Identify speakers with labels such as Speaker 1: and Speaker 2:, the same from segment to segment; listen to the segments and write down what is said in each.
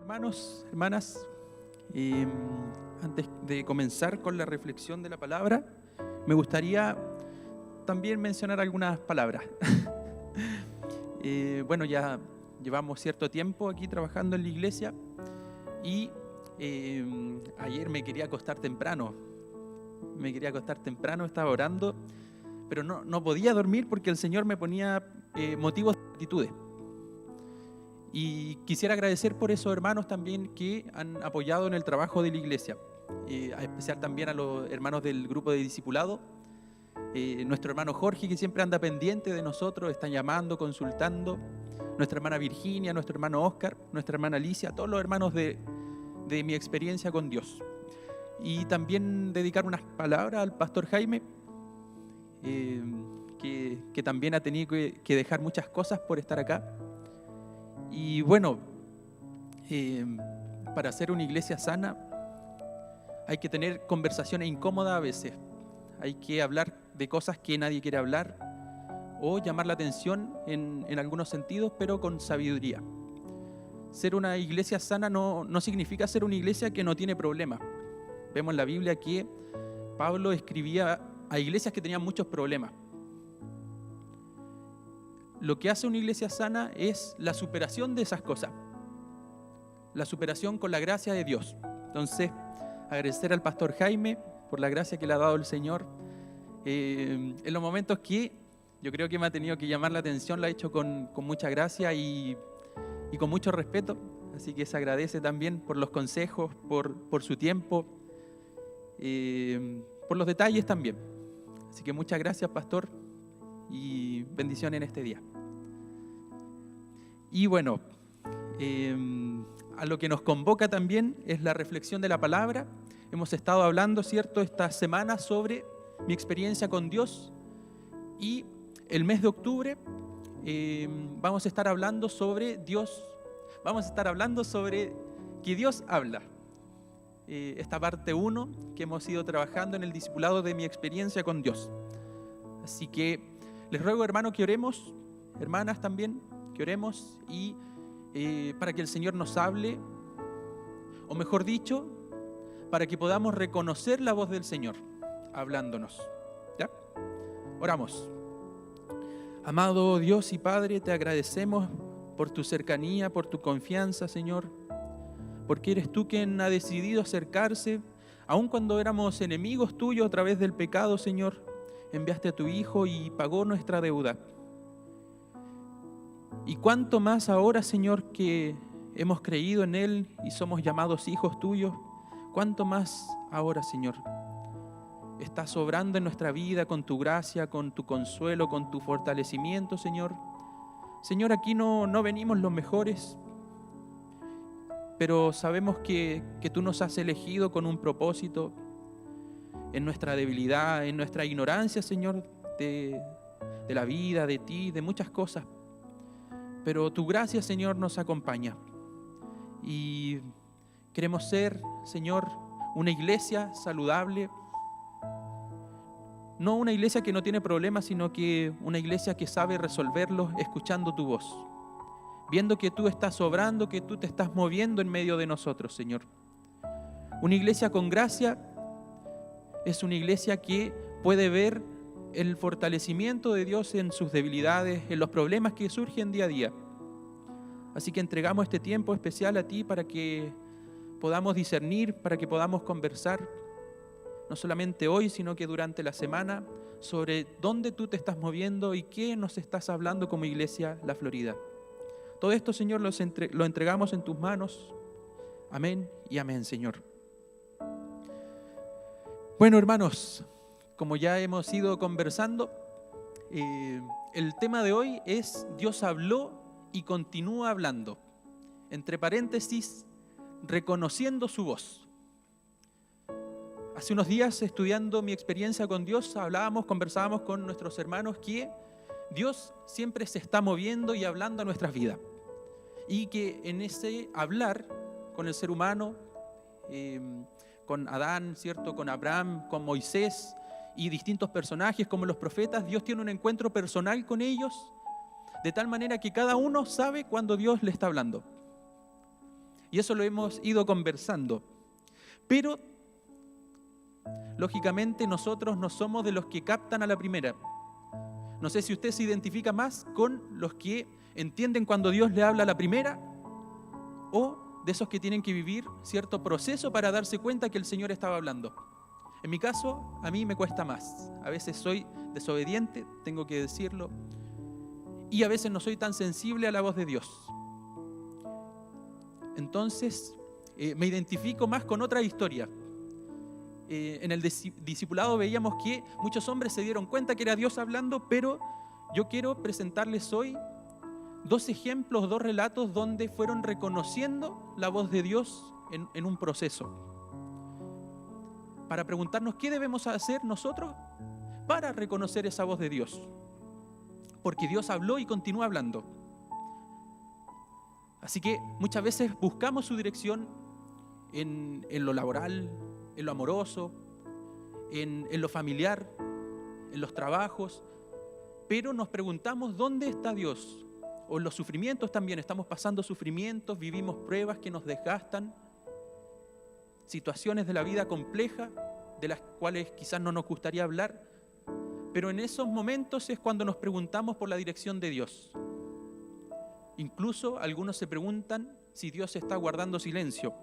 Speaker 1: hermanos, hermanas, antes de comenzar con la reflexión de la palabra, me gustaría también mencionar algunas palabras. Bueno, ya llevamos cierto tiempo aquí trabajando en la iglesia y ayer me quería acostar temprano. Estaba orando, pero no podía dormir porque el Señor me ponía motivos de actitudes. Y quisiera agradecer por esos hermanos también que han apoyado en el trabajo de la iglesia, en especial también a los hermanos del grupo de discipulado, nuestro hermano Jorge, que siempre anda pendiente de nosotros, están llamando, consultando, nuestra hermana Virginia, nuestro hermano Oscar, nuestra hermana Alicia, todos los hermanos de mi experiencia con Dios. Y también dedicar unas palabras al pastor Jaime, que también ha tenido que dejar muchas cosas por estar acá. Y bueno, para hacer una iglesia sana hay que tener conversaciones incómodas a veces. Hay que hablar de cosas que nadie quiere hablar o llamar la atención en algunos sentidos, pero con sabiduría. Ser una iglesia sana no significa ser una iglesia que no tiene problemas. Vemos en la Biblia que Pablo escribía a iglesias que tenían muchos problemas. Lo que hace una iglesia sana es la superación de esas cosas, la superación con la gracia de Dios. Entonces, agradecer al pastor Jaime por la gracia que le ha dado el Señor. En los momentos que yo creo que me ha tenido que llamar la atención, lo ha hecho con mucha gracia y con mucho respeto. Así que se agradece también por los consejos, por su tiempo, por los detalles también. Así que muchas gracias, pastor, y bendición en este día. Y bueno, a lo que nos convoca también es la reflexión de la palabra. Hemos estado hablando, ¿cierto?, esta semana sobre mi experiencia con Dios, y el mes de octubre vamos a estar hablando sobre Dios. Vamos a estar hablando sobre que Dios habla. Esta parte 1 que hemos ido trabajando en el discipulado de mi experiencia con Dios. Así que les ruego, hermanos, que oremos, hermanas también, que oremos y para que el Señor nos hable, o mejor dicho, para que podamos reconocer la voz del Señor hablándonos. ¿Ya? Oramos. Amado Dios y Padre, te agradecemos por tu cercanía, por tu confianza, Señor, porque eres tú quien ha decidido acercarse, aun cuando éramos enemigos tuyos a través del pecado, Señor. Enviaste a tu Hijo y pagó nuestra deuda. Y cuánto más ahora, Señor, que hemos creído en Él y somos llamados hijos tuyos, cuánto más ahora, Señor, estás obrando en nuestra vida con tu gracia, con tu consuelo, con tu fortalecimiento, Señor. Señor, aquí no venimos los mejores, pero sabemos que tú nos has elegido con un propósito. En nuestra debilidad, en nuestra ignorancia, Señor, de la vida, de ti, de muchas cosas. Pero tu gracia, Señor, nos acompaña. Y queremos ser, Señor, una iglesia saludable. No una iglesia que no tiene problemas, sino que una iglesia que sabe resolverlos escuchando tu voz. Viendo que tú estás obrando, que tú te estás moviendo en medio de nosotros, Señor. Una iglesia con gracia es una iglesia que puede ver el fortalecimiento de Dios en sus debilidades, en los problemas que surgen día a día. Así que entregamos este tiempo especial a ti para que podamos discernir, para que podamos conversar, no solamente hoy, sino que durante la semana, sobre dónde tú te estás moviendo y qué nos estás hablando como iglesia La Florida. Todo esto, Señor, lo entregamos en tus manos. Amén y amén, Señor. Bueno, hermanos, como ya hemos ido conversando, el tema de hoy es Dios habló y continúa hablando. Entre paréntesis, reconociendo su voz. Hace unos días, estudiando mi experiencia con Dios, conversábamos con nuestros hermanos que Dios siempre se está moviendo y hablando a nuestras vidas. Y que en ese hablar con el ser humano, con Adán, ¿cierto?, con Abraham, con Moisés y distintos personajes como los profetas, Dios tiene un encuentro personal con ellos, de tal manera que cada uno sabe cuando Dios le está hablando. Y eso lo hemos ido conversando. Pero, lógicamente, nosotros no somos de los que captan a la primera. No sé si usted se identifica más con los que entienden cuando Dios le habla a la primera o de esos que tienen que vivir cierto proceso para darse cuenta que el Señor estaba hablando. En mi caso, a mí me cuesta más. A veces soy desobediente, tengo que decirlo, y a veces no soy tan sensible a la voz de Dios. Entonces, me identifico más con otra historia. En el discipulado veíamos que muchos hombres se dieron cuenta que era Dios hablando, pero yo quiero presentarles hoy 2 ejemplos, 2 relatos donde fueron reconociendo la voz de Dios en un proceso. Para preguntarnos qué debemos hacer nosotros para reconocer esa voz de Dios. Porque Dios habló y continúa hablando. Así que muchas veces buscamos su dirección en lo laboral, en lo amoroso, en lo familiar, en los trabajos, pero nos preguntamos ¿dónde está Dios? O en los sufrimientos también, estamos pasando sufrimientos, vivimos pruebas que nos desgastan, situaciones de la vida compleja, de las cuales quizás no nos gustaría hablar, pero en esos momentos es cuando nos preguntamos por la dirección de Dios. Incluso algunos se preguntan si Dios está guardando silencio.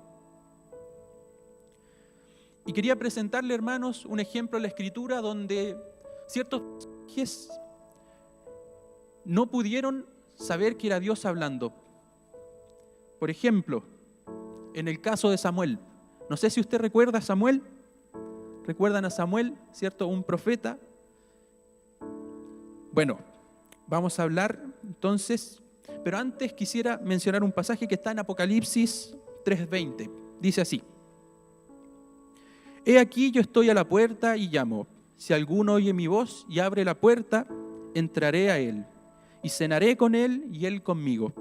Speaker 1: Y quería presentarle, hermanos, un ejemplo de la Escritura donde ciertos personajes no pudieron saber que era Dios hablando. Por ejemplo, en el caso de Samuel. No sé si usted recuerda a Samuel. ¿Recuerdan a Samuel, cierto? Un profeta. Bueno, vamos a hablar entonces, pero antes quisiera mencionar un pasaje que está en Apocalipsis 3:20. Dice así: He aquí yo estoy a la puerta y llamo. Si alguno oye mi voz y abre la puerta, entraré a él y cenaré con él y él conmigo.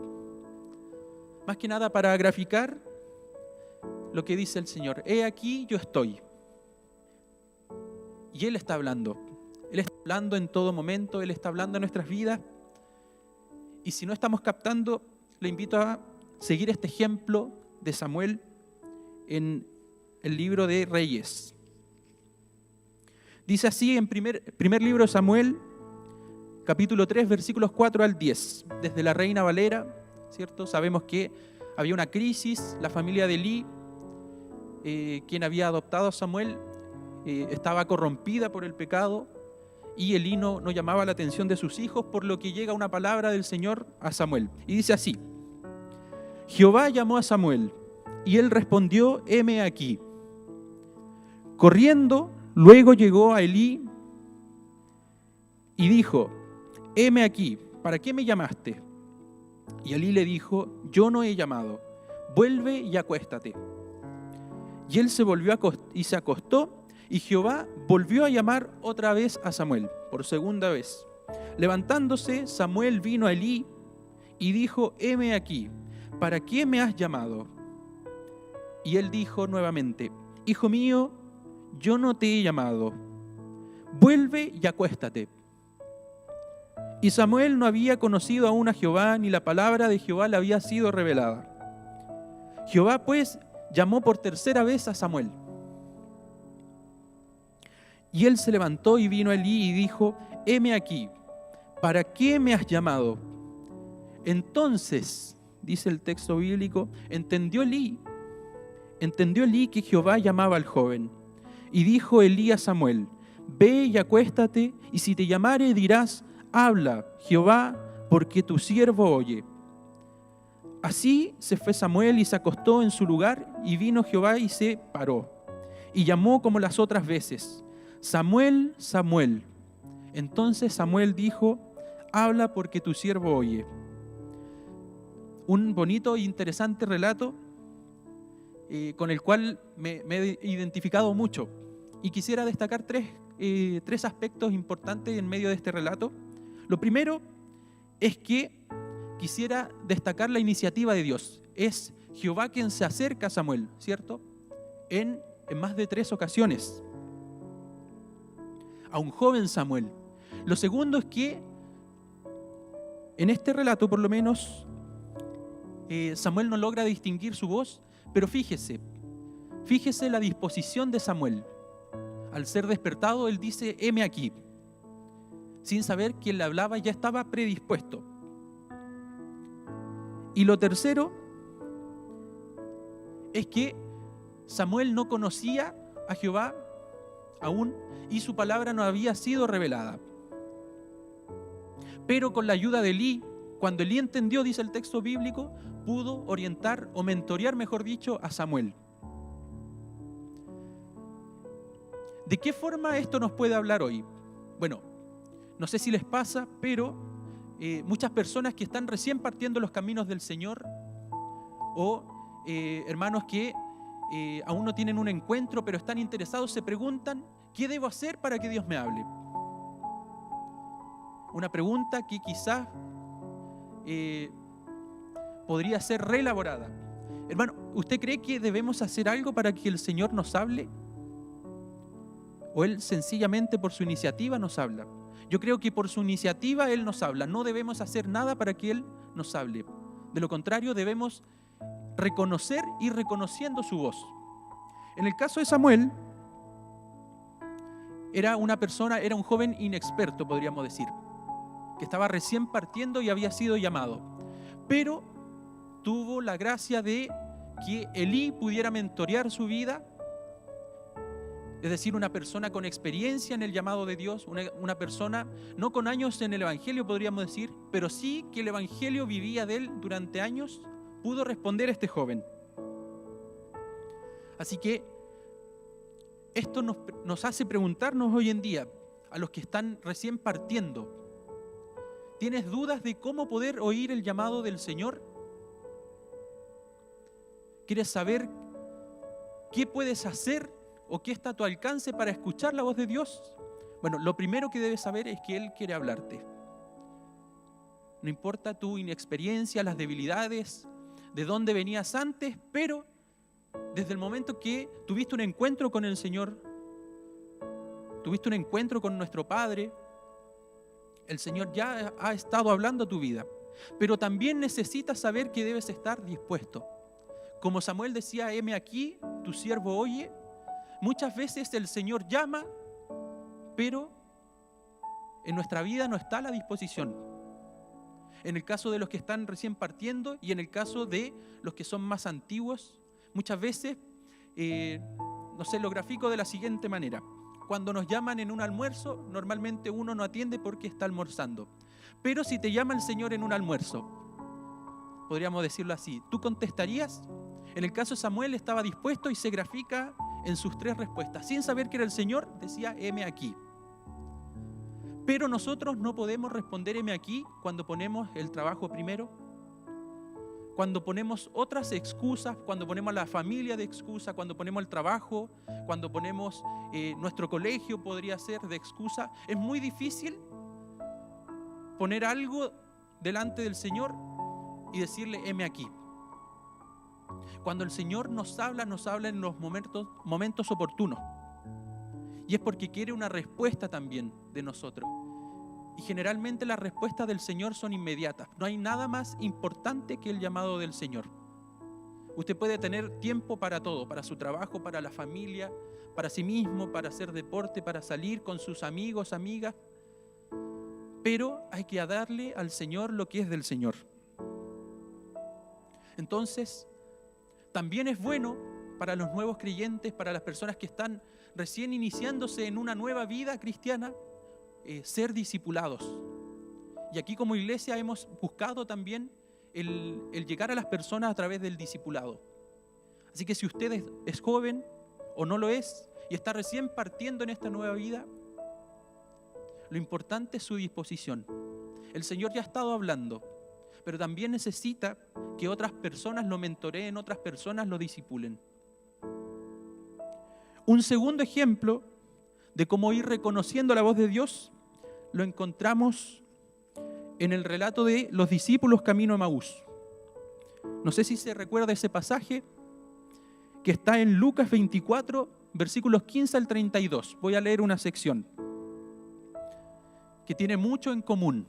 Speaker 1: Más que nada para graficar lo que dice el Señor. He aquí yo estoy. Y Él está hablando. Él está hablando en todo momento, Él está hablando en nuestras vidas. Y si no estamos captando, le invito a seguir este ejemplo de Samuel en el libro de Reyes. Dice así en primer libro de Samuel, capítulo 3, versículos 4 al 10, desde la Reina Valera, ¿cierto? Sabemos que había una crisis, la familia de Elí, quien había adoptado a Samuel, estaba corrompida por el pecado y Elí no llamaba la atención de sus hijos, por lo que llega una palabra del Señor a Samuel. Y dice así: Jehová llamó a Samuel y él respondió: heme aquí. Corriendo, luego llegó a Elí y dijo: heme aquí, ¿para qué me llamaste? Y Elí le dijo: yo no he llamado, vuelve y acuéstate. Y él se volvió y se acostó, y Jehová volvió a llamar otra vez a Samuel, por segunda vez. Levantándose, Samuel vino a Elí y dijo: heme aquí, ¿para qué me has llamado? Y él dijo nuevamente: hijo mío, yo no te he llamado, vuelve y acuéstate. Y Samuel no había conocido aún a Jehová, ni la palabra de Jehová le había sido revelada. Jehová pues llamó por tercera vez a Samuel. Y él se levantó y vino a Elí y dijo: heme aquí, ¿para qué me has llamado? Entonces, dice el texto bíblico, entendió Elí que Jehová llamaba al joven. Y dijo Elí a Samuel: ve y acuéstate, y si te llamare dirás: habla, Jehová, porque tu siervo oye. Así se fue Samuel y se acostó en su lugar, y vino Jehová y se paró, y llamó como las otras veces: Samuel, Samuel. Entonces Samuel dijo: habla, porque tu siervo oye. Un bonito e interesante relato con el cual me he identificado mucho. Y quisiera destacar tres aspectos importantes en medio de este relato. Lo primero es que quisiera destacar la iniciativa de Dios. Es Jehová quien se acerca a Samuel, ¿cierto? En más de 3 ocasiones. A un joven Samuel. Lo segundo es que en este relato, por lo menos, Samuel no logra distinguir su voz, pero fíjese la disposición de Samuel. Al ser despertado, él dice, heme aquí. Sin saber quién le hablaba, ya estaba predispuesto. Y lo tercero es que Samuel no conocía a Jehová aún y su palabra no había sido revelada. Pero con la ayuda de Elí, cuando Elí entendió, dice el texto bíblico, pudo orientar o mentorear, mejor dicho, a Samuel. ¿De qué forma esto nos puede hablar hoy? Bueno, no sé si les pasa, pero muchas personas que están recién partiendo los caminos del Señor o hermanos que aún no tienen un encuentro, pero están interesados, se preguntan, ¿qué debo hacer para que Dios me hable? Una pregunta que quizás podría ser reelaborada. Hermano, ¿usted cree que debemos hacer algo para que el Señor nos hable? ¿O Él sencillamente por su iniciativa nos habla? Yo creo que por su iniciativa Él nos habla. No debemos hacer nada para que Él nos hable. De lo contrario, debemos reconocer y reconociendo su voz. En el caso de Samuel, era un joven inexperto, podríamos decir, que estaba recién partiendo y había sido llamado. Pero tuvo la gracia de que Elí pudiera mentorear su vida, es decir, una persona con experiencia en el llamado de Dios, una persona no con años en el Evangelio, podríamos decir, pero sí que el Evangelio vivía de él durante años, pudo responder a este joven. Así que esto nos hace preguntarnos hoy en día, a los que están recién partiendo, ¿tienes dudas de cómo poder oír el llamado del Señor? ¿Quieres saber qué puedes hacer o qué está a tu alcance para escuchar la voz de Dios? Bueno, lo primero que debes saber es que Él quiere hablarte. No importa tu inexperiencia, las debilidades, de dónde venías antes, pero desde el momento que tuviste un encuentro con el Señor, tuviste un encuentro con nuestro Padre, el Señor ya ha estado hablando a tu vida. Pero también necesitas saber que debes estar dispuesto. Como Samuel decía, heme aquí, tu siervo oye. Muchas veces el Señor llama, pero en nuestra vida no está a la disposición. En el caso de los que están recién partiendo y en el caso de los que son más antiguos, muchas veces, lo grafico de la siguiente manera. Cuando nos llaman en un almuerzo, normalmente uno no atiende porque está almorzando. Pero si te llama el Señor en un almuerzo, podríamos decirlo así, ¿tú contestarías? En el caso de Samuel estaba dispuesto y se grafica en sus 3 respuestas. Sin saber que era el Señor, decía, heme aquí. Pero nosotros no podemos responder heme aquí cuando ponemos el trabajo primero, cuando ponemos otras excusas, cuando ponemos la familia de excusa, cuando ponemos el trabajo, cuando ponemos nuestro colegio podría ser de excusa. Es muy difícil poner algo delante del Señor y decirle, heme aquí. Cuando el Señor nos habla en los momentos oportunos. Y es porque quiere una respuesta también de nosotros. Y generalmente las respuestas del Señor son inmediatas. No hay nada más importante que el llamado del Señor. Usted puede tener tiempo para todo, para su trabajo, para la familia, para sí mismo, para hacer deporte, para salir con sus amigos, amigas. Pero hay que darle al Señor lo que es del Señor. Entonces, también es bueno para los nuevos creyentes, para las personas que están recién iniciándose en una nueva vida cristiana, ser discipulados. Y aquí como iglesia hemos buscado también el llegar a las personas a través del discipulado. Así que si usted es joven o no lo es y está recién partiendo en esta nueva vida, lo importante es su disposición. El Señor ya ha estado hablando, pero también necesita que otras personas lo mentoreen, otras personas lo discipulen. Un segundo ejemplo de cómo ir reconociendo la voz de Dios lo encontramos en el relato de los discípulos camino a Emaús. No sé si se recuerda ese pasaje que está en Lucas 24, versículos 15 al 32. Voy a leer una sección que tiene mucho en común.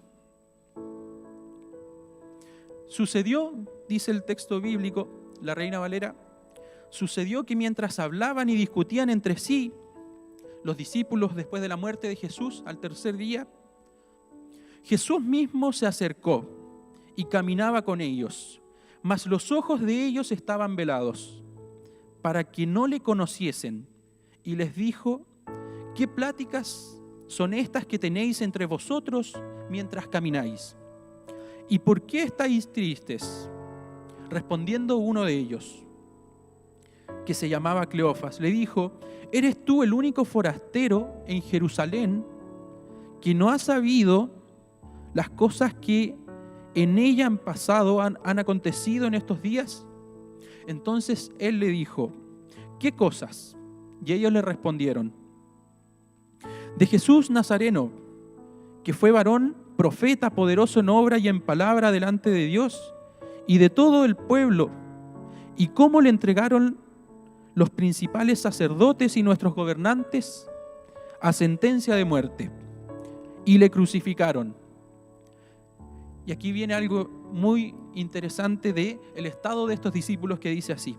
Speaker 1: Sucedió, dice el texto bíblico, la Reina Valera, sucedió que mientras hablaban y discutían entre sí, los discípulos después de la muerte de Jesús, al tercer día, Jesús mismo se acercó y caminaba con ellos, mas los ojos de ellos estaban velados, para que no le conociesen, y les dijo: ¿qué pláticas son estas que tenéis entre vosotros mientras camináis? ¿Y por qué estáis tristes? Respondiendo uno de ellos, que se llamaba Cleofas, le dijo: ¿eres tú el único forastero en Jerusalén que no ha sabido las cosas que en ella han pasado, han acontecido en estos días? Entonces él le dijo: ¿qué cosas? Y ellos le respondieron: de Jesús Nazareno, que fue varón, profeta, poderoso en obra y en palabra delante de Dios y de todo el pueblo, y cómo le entregaron los principales sacerdotes y nuestros gobernantes a sentencia de muerte, y le crucificaron. Y aquí viene algo muy interesante del estado de estos discípulos, que dice así: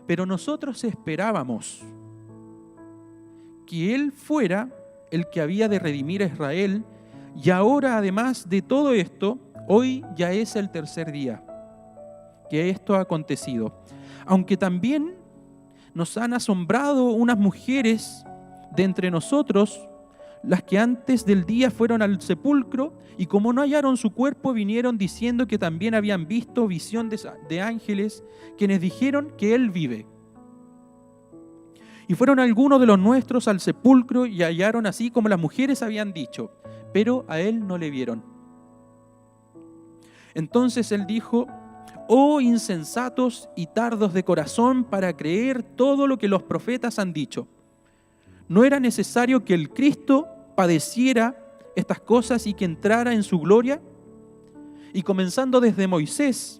Speaker 1: pero nosotros esperábamos que Él fuera el que había de redimir a Israel, y ahora, además de todo esto, hoy ya es el tercer día que esto ha acontecido. Aunque también nos han asombrado unas mujeres de entre nosotros, las que antes del día fueron al sepulcro, y como no hallaron su cuerpo, vinieron diciendo que también habían visto visión de ángeles, quienes dijeron que Él vive. Y fueron algunos de los nuestros al sepulcro y hallaron así como las mujeres habían dicho, pero a Él no le vieron. Entonces Él dijo: oh insensatos y tardos de corazón para creer todo lo que los profetas han dicho. ¿No era necesario que el Cristo padeciera estas cosas y que entrara en su gloria? Y comenzando desde Moisés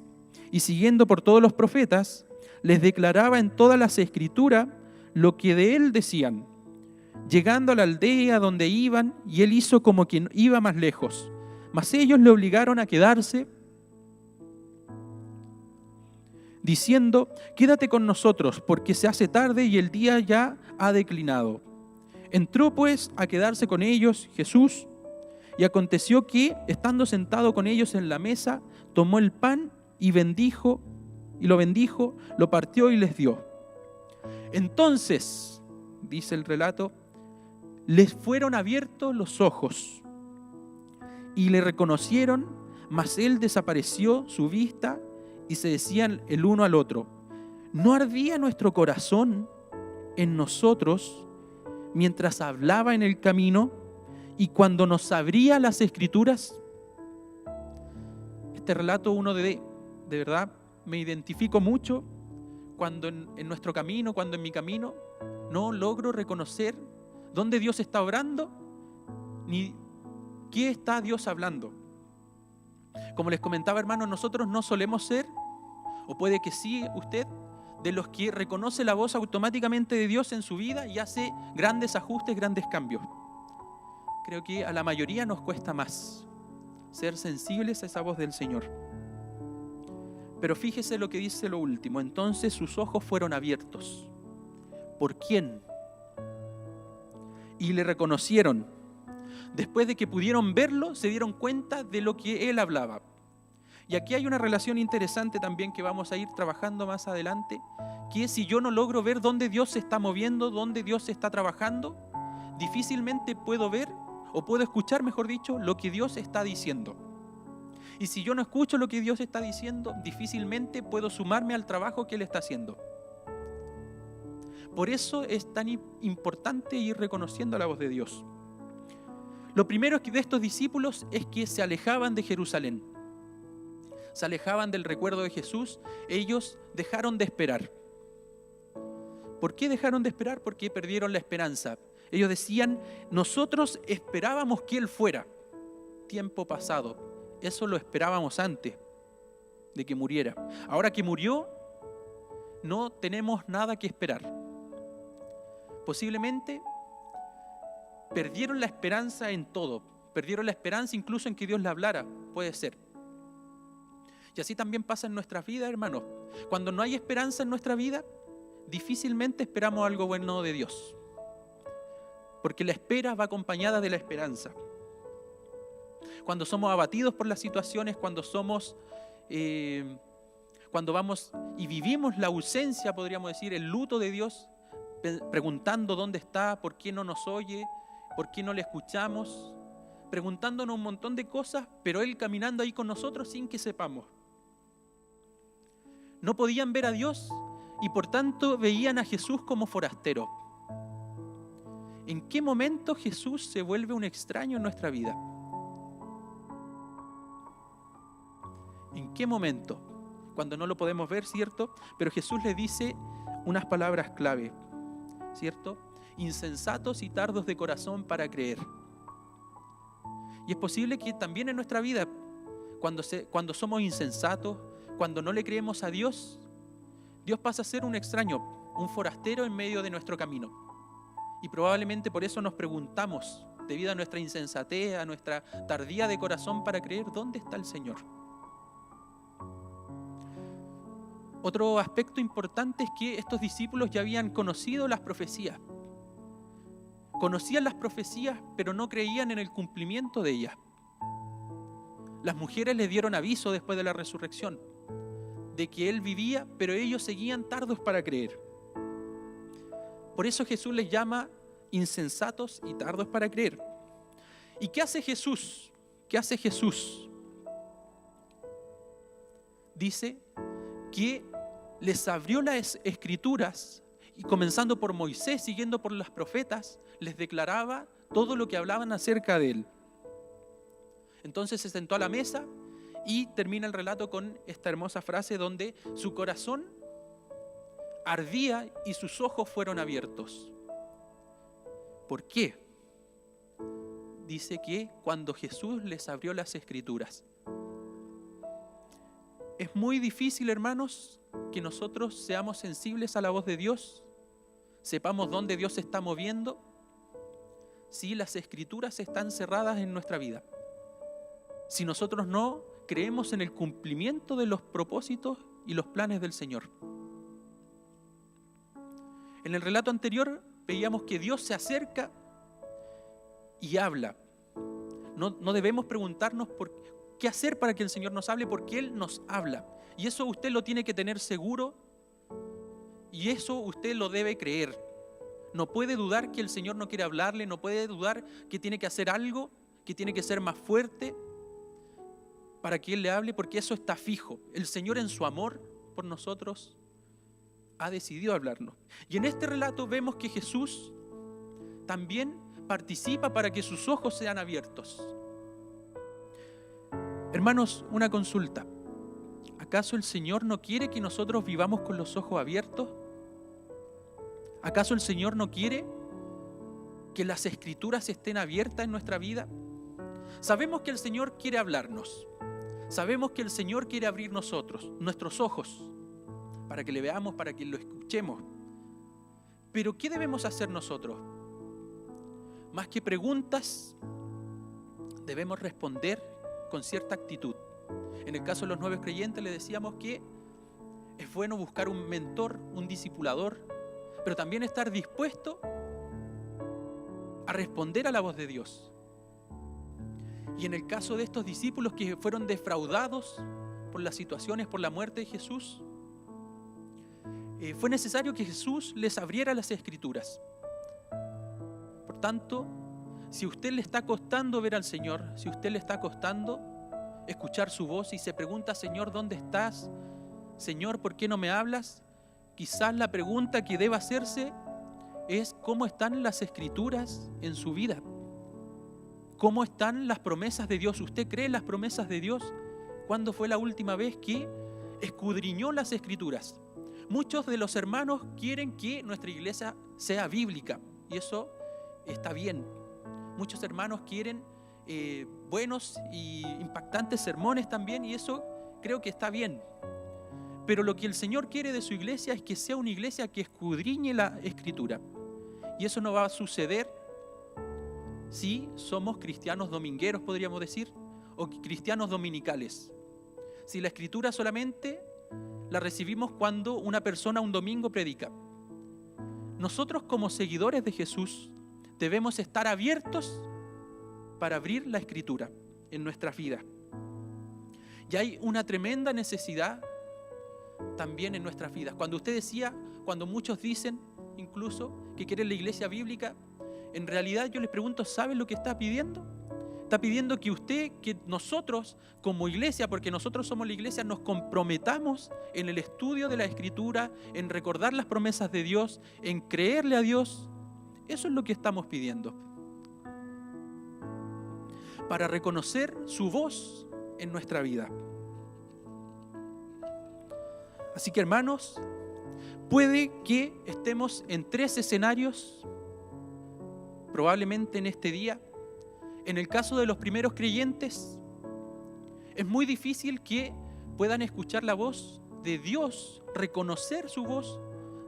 Speaker 1: y siguiendo por todos los profetas, les declaraba en todas las escrituras lo que de él decían. Llegando a la aldea donde iban, y él hizo como quien iba más lejos, mas ellos le obligaron a quedarse, diciendo: quédate con nosotros, porque se hace tarde y el día ya ha declinado. Entró pues a quedarse con ellos Jesús, y aconteció que, estando sentado con ellos en la mesa, tomó el pan y lo bendijo, lo partió y les dio. Entonces, dice el relato, les fueron abiertos los ojos y le reconocieron, mas él desapareció su vista, y se decían el uno al otro: ¿no ardía nuestro corazón en nosotros mientras hablaba en el camino y cuando nos abría las escrituras? Este relato de verdad me identifico mucho cuando en nuestro camino, cuando en mi camino no logro reconocer dónde Dios está obrando ni qué está Dios hablando. Como les comentaba, hermanos, nosotros no solemos ser, o puede que sí usted, de los que reconoce la voz automáticamente de Dios en su vida y hace grandes ajustes, grandes cambios. Creo que a la mayoría nos cuesta más ser sensibles a esa voz del Señor. Pero fíjese lo que dice lo último: entonces sus ojos fueron abiertos. ¿Por quién? Y le reconocieron. Después de que pudieron verlo, se dieron cuenta de lo que él hablaba. Y aquí hay una relación interesante también que vamos a ir trabajando más adelante, que es: si yo no logro ver dónde Dios se está moviendo, dónde Dios se está trabajando, difícilmente puedo ver, o puedo escuchar, mejor dicho, lo que Dios está diciendo. Y si yo no escucho lo que Dios está diciendo, difícilmente puedo sumarme al trabajo que Él está haciendo. Por eso es tan importante ir reconociendo la voz de Dios. Lo primero de estos discípulos es que se alejaban de Jerusalén. Se alejaban del recuerdo de Jesús. Ellos dejaron de esperar. ¿Por qué dejaron de esperar? Porque perdieron la esperanza. Ellos decían: nosotros esperábamos que Él fuera. Tiempo pasado. Eso lo esperábamos antes de que muriera. Ahora que murió, no tenemos nada que esperar. Posiblemente perdieron la esperanza en todo. Perdieron la esperanza incluso en que Dios le hablara. Puede ser. Y así también pasa en nuestras vidas, hermanos. Cuando no hay esperanza en nuestra vida, difícilmente esperamos algo bueno de Dios. Porque la espera va acompañada de la esperanza. Cuando somos abatidos por las situaciones, cuando vamos y vivimos la ausencia, podríamos decir, el luto de Dios, preguntando dónde está, por qué no nos oye, por qué no le escuchamos, preguntándonos un montón de cosas, pero Él caminando ahí con nosotros sin que sepamos. No podían ver a Dios y por tanto veían a Jesús como forastero. ¿En qué momento Jesús se vuelve un extraño en nuestra vida? ¿En qué momento? Cuando no lo podemos ver, ¿cierto? Pero Jesús le dice unas palabras clave, ¿cierto? Insensatos y tardos de corazón para creer. Y es posible que también en nuestra vida, cuando somos insensatos, cuando no le creemos a Dios, Dios pasa a ser un extraño, un forastero en medio de nuestro camino. Y probablemente por eso nos preguntamos, debido a nuestra insensatez, a nuestra tardía de corazón para creer, ¿dónde está el Señor? Otro aspecto importante es que estos discípulos ya habían conocido las profecías. Conocían las profecías, pero no creían en el cumplimiento de ellas. Las mujeres les dieron aviso después de la resurrección, de que Él vivía, pero ellos seguían tardos para creer. Por eso Jesús les llama insensatos y tardos para creer. ¿Y qué hace Jesús? ¿Qué hace Jesús? Dice que les abrió las escrituras y comenzando por Moisés, siguiendo por los profetas, les declaraba todo lo que hablaban acerca de Él. Entonces se sentó a la mesa y termina el relato con esta hermosa frase donde su corazón ardía y sus ojos fueron abiertos. ¿Por qué? Dice que cuando Jesús les abrió las escrituras. Es muy difícil, hermanos, que nosotros seamos sensibles a la voz de Dios, sepamos dónde Dios se está moviendo, si las escrituras están cerradas en nuestra vida. Si nosotros no creemos en el cumplimiento de los propósitos y los planes del Señor. En el relato anterior veíamos que Dios se acerca y habla. No debemos preguntarnos por qué hacer para que el Señor nos hable, porque Él nos habla. Y eso usted lo tiene que tener seguro y eso usted lo debe creer. No puede dudar que el Señor no quiere hablarle, no puede dudar que tiene que hacer algo, que tiene que ser más fuerte para que Él le hable, porque eso está fijo. El Señor en su amor por nosotros ha decidido hablarnos. Y en este relato vemos que Jesús también participa para que sus ojos sean abiertos. Hermanos, una consulta. ¿Acaso el Señor no quiere que nosotros vivamos con los ojos abiertos? ¿Acaso el Señor no quiere que las escrituras estén abiertas en nuestra vida? Sabemos que el Señor quiere hablarnos. Sabemos que el Señor quiere abrir nuestros ojos, para que le veamos, para que lo escuchemos. Pero ¿qué debemos hacer nosotros? Más que preguntas, debemos responder con cierta actitud. En el caso de los nuevos creyentes le decíamos que es bueno buscar un mentor, un discipulador, pero también estar dispuesto a responder a la voz de Dios. Y en el caso de estos discípulos que fueron defraudados por las situaciones, por la muerte de Jesús, fue necesario que Jesús les abriera las escrituras. Por tanto, si a usted le está costando ver al Señor, si a usted le está costando escuchar su voz y se pregunta, Señor, ¿dónde estás? Señor, ¿por qué no me hablas? Quizás la pregunta que deba hacerse es ¿cómo están las escrituras en su vida? ¿Cómo están las promesas de Dios? ¿Usted cree en las promesas de Dios? ¿Cuándo fue la última vez que escudriñó las escrituras? Muchos de los hermanos quieren que nuestra iglesia sea bíblica y eso está bien. Muchos hermanos quieren buenos y impactantes sermones también y eso creo que está bien. Pero lo que el Señor quiere de su iglesia es que sea una iglesia que escudriñe la escritura. Y eso no va a suceder si somos cristianos domingueros, podríamos decir, o cristianos dominicales. si la Escritura solamente la recibimos cuando una persona un domingo predica. Nosotros como seguidores de Jesús debemos estar abiertos para abrir la Escritura en nuestras vidas. Y hay una tremenda necesidad también en nuestras vidas. Cuando usted decía, cuando muchos dicen incluso que quieren la iglesia bíblica, en realidad yo les pregunto, ¿saben lo que está pidiendo? Está pidiendo que nosotros como iglesia, porque nosotros somos la iglesia, nos comprometamos en el estudio de la Escritura, en recordar las promesas de Dios, en creerle a Dios. Eso es lo que estamos pidiendo. Para reconocer su voz en nuestra vida. Así que, hermanos, puede que estemos en 3 escenarios, probablemente en este día. En el caso de los primeros creyentes, es muy difícil que puedan escuchar la voz de Dios, reconocer su voz,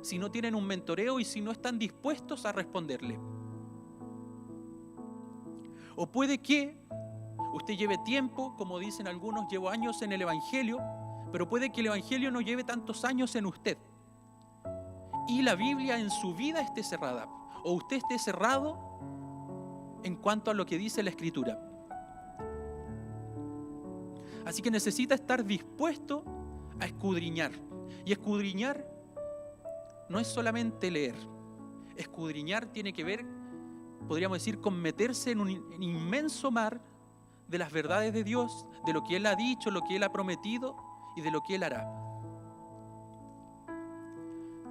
Speaker 1: si no tienen un mentoreo y si no están dispuestos a responderle. O puede que usted lleve tiempo, como dicen algunos, llevo años en el Evangelio, pero puede que el Evangelio no lleve tantos años en usted. Y la Biblia en su vida esté cerrada, o usted esté cerrado en cuanto a lo que dice la Escritura. Así que necesita estar dispuesto a escudriñar. Y escudriñar no es solamente leer. Escudriñar tiene que ver, podríamos decir, con meterse en un inmenso mar de las verdades de Dios, de lo que Él ha dicho, lo que Él ha prometido y de lo que Él hará.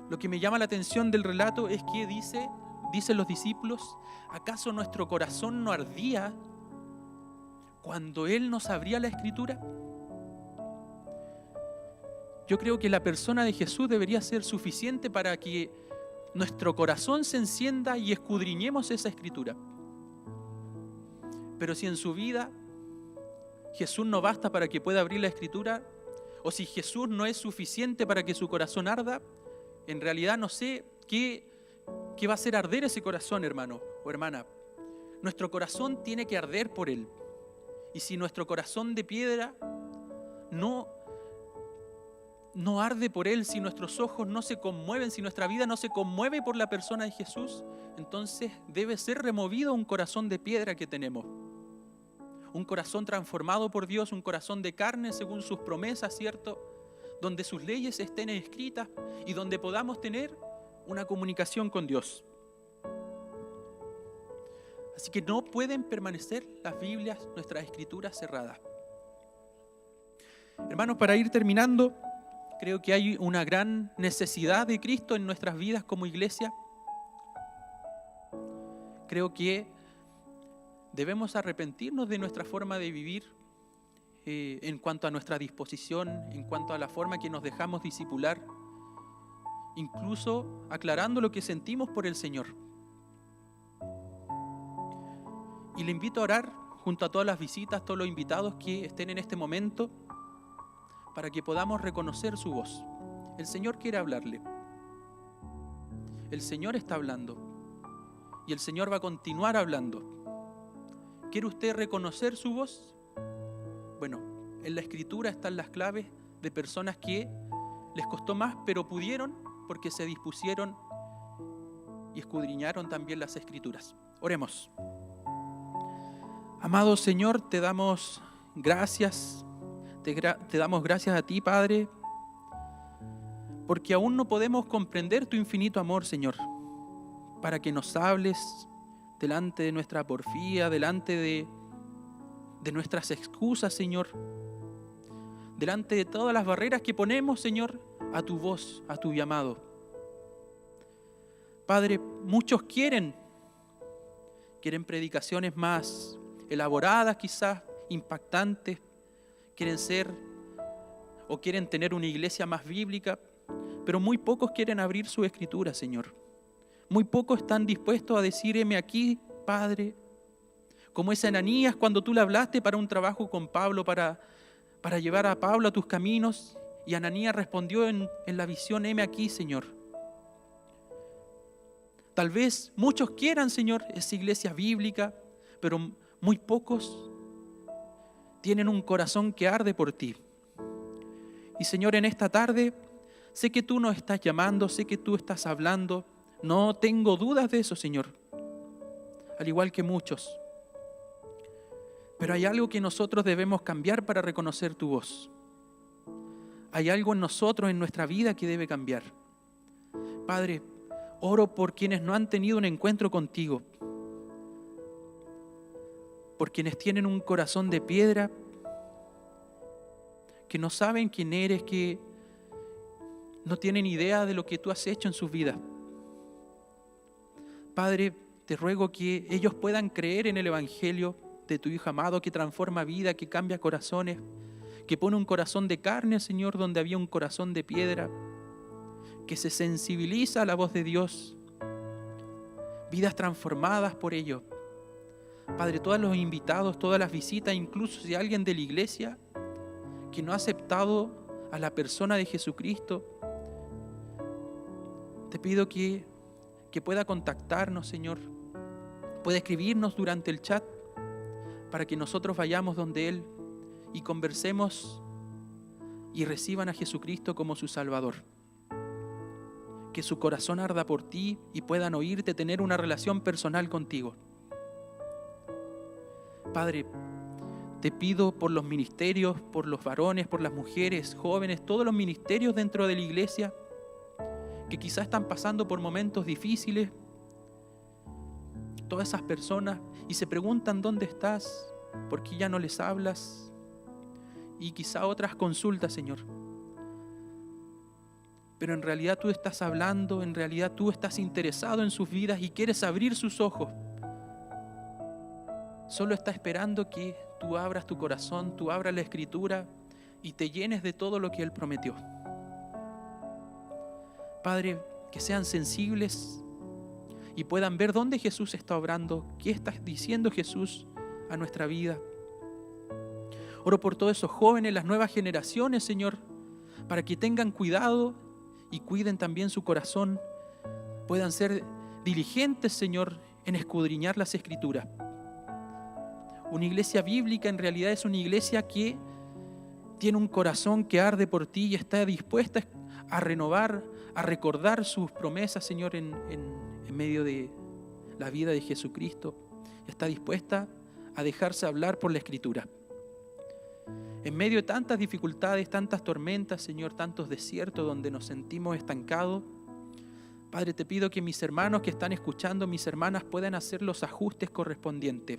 Speaker 1: Lo que me llama la atención del relato es que dicen los discípulos, ¿acaso nuestro corazón no ardía cuando Él nos abría la Escritura? Yo creo que la persona de Jesús debería ser suficiente para que nuestro corazón se encienda y escudriñemos esa Escritura. Pero si en su vida Jesús no basta para que pueda abrir la Escritura, o si Jesús no es suficiente para que su corazón arda, en realidad no sé qué va a hacer arder ese corazón, hermano o hermana. Nuestro corazón tiene que arder por Él. Y si nuestro corazón de piedra no arde por Él, si nuestros ojos no se conmueven, si nuestra vida no se conmueve por la persona de Jesús, entonces debe ser removido un corazón de piedra que tenemos. Un corazón transformado por Dios, un corazón de carne según sus promesas, ¿cierto? Donde sus leyes estén escritas y donde podamos tener una comunicación con Dios. Así que no pueden permanecer las Biblias, nuestras escrituras cerradas. Hermanos, para ir terminando, creo que hay una gran necesidad de Cristo en nuestras vidas como iglesia. Creo que debemos arrepentirnos de nuestra forma de vivir en cuanto a nuestra disposición, en cuanto a la forma que nos dejamos discipular, incluso aclarando lo que sentimos por el Señor. Y le invito a orar junto a todas las visitas, todos los invitados que estén en este momento, para que podamos reconocer su voz. El Señor quiere hablarle. El Señor está hablando. Y el Señor va a continuar hablando. ¿Quiere usted reconocer su voz? Bueno, en la Escritura están las claves de personas que les costó más, pero pudieron porque se dispusieron y escudriñaron también las Escrituras. Oremos. Amado Señor, te damos gracias. Te damos gracias a ti, Padre, porque aún no podemos comprender tu infinito amor, Señor, para que nos hables delante de nuestra porfía, delante de nuestras excusas, Señor, delante de todas las barreras que ponemos, Señor, a tu voz, a tu llamado. Padre, muchos quieren predicaciones más elaboradas, quizás impactantes, quieren ser o quieren tener una iglesia más bíblica, pero muy pocos quieren abrir su Escritura, Señor. Muy pocos están dispuestos a decir, heme aquí, Padre. Como ese Ananías cuando tú le hablaste para un trabajo con Pablo, para llevar a Pablo a tus caminos, y Ananías respondió en la visión, heme aquí, Señor. Tal vez muchos quieran, Señor, esa iglesia bíblica, pero muy pocos tienen un corazón que arde por ti. Y Señor, en esta tarde, sé que tú nos estás llamando, sé que tú estás hablando. No tengo dudas de eso, Señor. Al igual que muchos. Pero hay algo que nosotros debemos cambiar para reconocer tu voz. Hay algo en nosotros, en nuestra vida, que debe cambiar. Padre, oro por quienes no han tenido un encuentro contigo. Por quienes tienen un corazón de piedra, que no saben quién eres, que no tienen idea de lo que tú has hecho en sus vidas. Padre, te ruego que ellos puedan creer en el Evangelio de tu Hijo amado, que transforma vida, que cambia corazones, que pone un corazón de carne, Señor, donde había un corazón de piedra, que se sensibiliza a la voz de Dios, vidas transformadas por ello. Padre, todos los invitados, todas las visitas, incluso si alguien de la iglesia que no ha aceptado a la persona de Jesucristo, te pido que pueda contactarnos, Señor, pueda escribirnos durante el chat para que nosotros vayamos donde Él y conversemos y reciban a Jesucristo como su Salvador. Que su corazón arda por ti y puedan oírte, tener una relación personal contigo. Padre, te pido por los ministerios, por los varones, por las mujeres, jóvenes, todos los ministerios dentro de la iglesia que quizás están pasando por momentos difíciles. Todas esas personas y se preguntan dónde estás, por qué ya no les hablas, y quizá otras consultas, Señor. Pero en realidad tú estás hablando, en realidad tú estás interesado en sus vidas y quieres abrir sus ojos. Solo está esperando que tú abras tu corazón, tú abras la Escritura y te llenes de todo lo que Él prometió. Padre, que sean sensibles y puedan ver dónde Jesús está obrando, qué está diciendo Jesús a nuestra vida. Oro por todos esos jóvenes, las nuevas generaciones, Señor, para que tengan cuidado y cuiden también su corazón, puedan ser diligentes, Señor, en escudriñar las Escrituras. Una iglesia bíblica en realidad es una iglesia que tiene un corazón que arde por ti y está dispuesta a renovar, a recordar sus promesas, Señor, en medio de la vida de Jesucristo. Está dispuesta a dejarse hablar por la Escritura. En medio de tantas dificultades, tantas tormentas, Señor, tantos desiertos donde nos sentimos estancados, Padre, te pido que mis hermanos que están escuchando, mis hermanas, puedan hacer los ajustes correspondientes.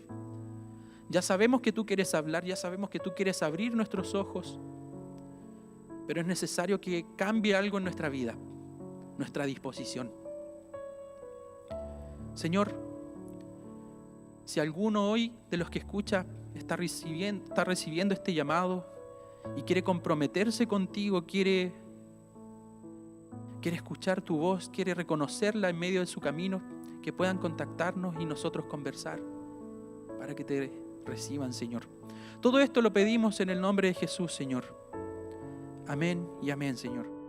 Speaker 1: Ya sabemos que tú quieres hablar, ya sabemos que tú quieres abrir nuestros ojos, pero es necesario que cambie algo en nuestra vida, nuestra disposición. Señor, si alguno hoy de los que escucha está recibiendo este llamado y quiere comprometerse contigo, quiere escuchar tu voz, quiere reconocerla en medio de su camino, que puedan contactarnos y nosotros conversar para que te reciban, Señor. Todo esto lo pedimos en el nombre de Jesús, Señor. Amén y amén, Señor.